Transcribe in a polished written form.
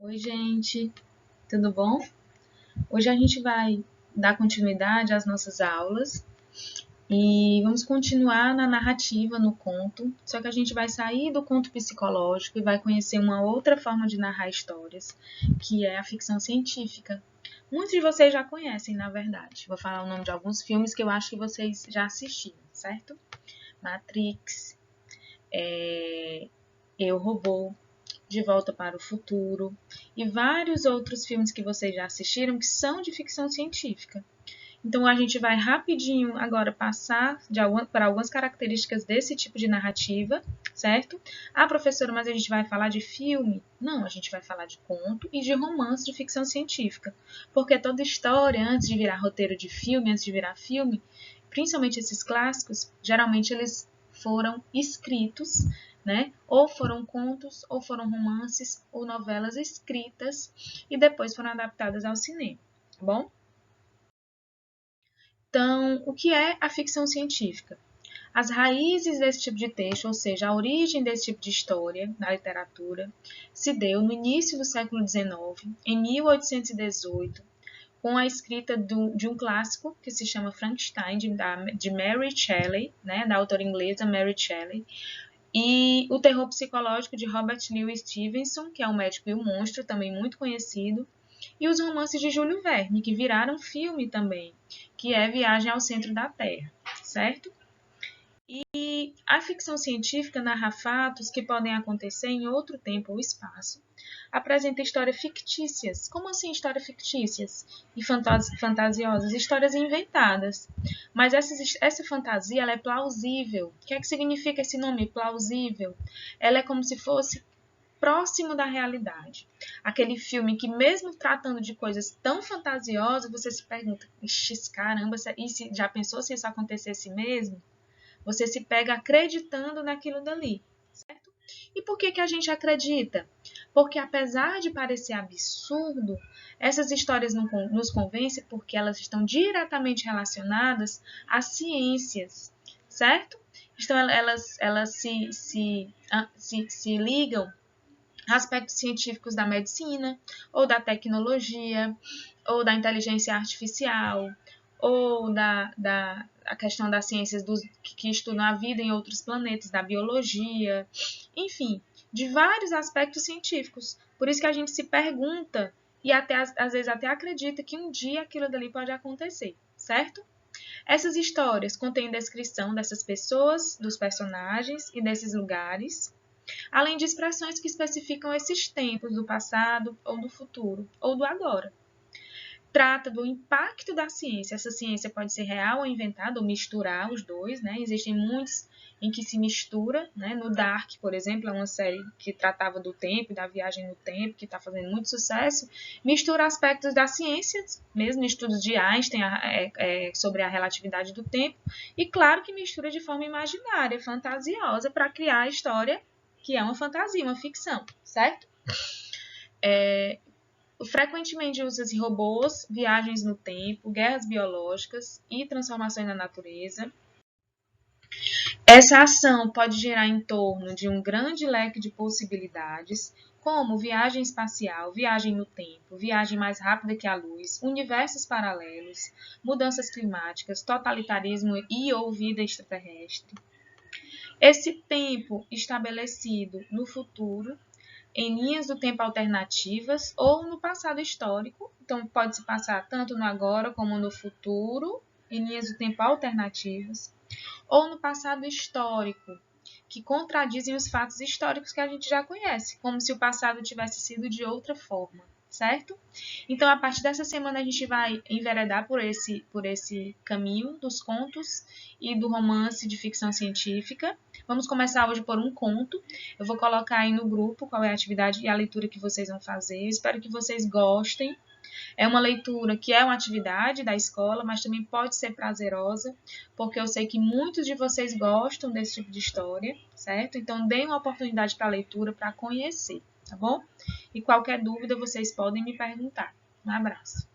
Oi, gente, tudo bom? Hoje a gente vai dar continuidade às nossas aulas e vamos continuar na narrativa, no conto, só que a gente vai sair do conto psicológico e vai conhecer uma outra forma de narrar histórias, que é a ficção científica. Muitos de vocês já conhecem, na verdade. Vou falar o nome de alguns filmes que eu acho que vocês já assistiram, certo? Matrix, Eu, Robô, De Volta para o Futuro e vários outros filmes que vocês já assistiram que são de ficção científica. Então a gente vai rapidinho agora passar para algumas características desse tipo de narrativa, certo? Ah, professora, mas a gente vai falar de filme? Não, a gente vai falar de conto e de romance de ficção científica. Porque toda história, antes de virar roteiro de filme, antes de virar filme, principalmente esses clássicos, geralmente eles foram escritos, né? Ou foram contos, ou foram romances, ou novelas escritas e depois foram adaptadas ao cinema, tá bom? Então, o que é a ficção científica? As raízes desse tipo de texto, ou seja, a origem desse tipo de história na literatura, se deu no início do século XIX, em 1818, com a escrita de um clássico que se chama Frankenstein, de Mary Shelley, né, da autora inglesa Mary Shelley, e o terror psicológico de Robert Louis Stevenson, que é um médico e um monstro, também muito conhecido, e os romances de Júlio Verne, que viraram filme também, que é Viagem ao Centro da Terra, certo? E a ficção científica narra fatos que podem acontecer em outro tempo ou espaço. Apresenta histórias fictícias. Como assim histórias fictícias e fantasiosas? Histórias inventadas. Mas essa fantasia ela é plausível. O que é que significa esse nome? Plausível. Ela é como se fosse próximo da realidade. Aquele filme que, mesmo tratando de coisas tão fantasiosas, você se pergunta, caramba, e já pensou se isso acontecesse mesmo? Você se pega acreditando naquilo dali, certo? E por que a gente acredita? Porque apesar de parecer absurdo, essas histórias nos convencem porque elas estão diretamente relacionadas às ciências, certo? Então elas se ligam aspectos científicos da medicina, ou da tecnologia, ou da inteligência artificial, ou a questão das ciências que estudam a vida em outros planetas, da biologia, enfim, de vários aspectos científicos. Por isso que a gente se pergunta e até às vezes até acredita que um dia aquilo dali pode acontecer, certo? Essas histórias contêm descrição dessas pessoas, dos personagens e desses lugares, além de expressões que especificam esses tempos do passado ou do futuro, ou do agora. Trata do impacto da ciência. Essa ciência pode ser real ou inventada, ou misturar os dois, né? Existem muitos em que se mistura, né? No Dark, por exemplo, é uma série que tratava do tempo, da viagem no tempo, que está fazendo muito sucesso, mistura aspectos da ciência, mesmo estudos de Einstein sobre a relatividade do tempo, e claro que mistura de forma imaginária, fantasiosa, para criar a história que é uma fantasia, uma ficção, certo? Frequentemente usa-se robôs, viagens no tempo, guerras biológicas e transformações na natureza. Essa ação pode gerar em torno de um grande leque de possibilidades, como viagem espacial, viagem no tempo, viagem mais rápida que a luz, universos paralelos, mudanças climáticas, totalitarismo e ou vida extraterrestre. Esse tempo estabelecido no futuro em linhas do tempo alternativas ou no passado histórico. Então, pode se passar tanto no agora como no futuro, em linhas do tempo alternativas, ou no passado histórico, que contradizem os fatos históricos que a gente já conhece, como se o passado tivesse sido de outra forma, certo? Então, a partir dessa semana, a gente vai enveredar por esse caminho dos contos e do romance de ficção científica. Vamos começar hoje por um conto. Eu vou colocar aí no grupo qual é a atividade e a leitura que vocês vão fazer. Eu espero que vocês gostem. É uma leitura que é uma atividade da escola, mas também pode ser prazerosa, porque eu sei que muitos de vocês gostam desse tipo de história, certo? Então, deem uma oportunidade para a leitura, para conhecer, tá bom? E qualquer dúvida, vocês podem me perguntar. Um abraço.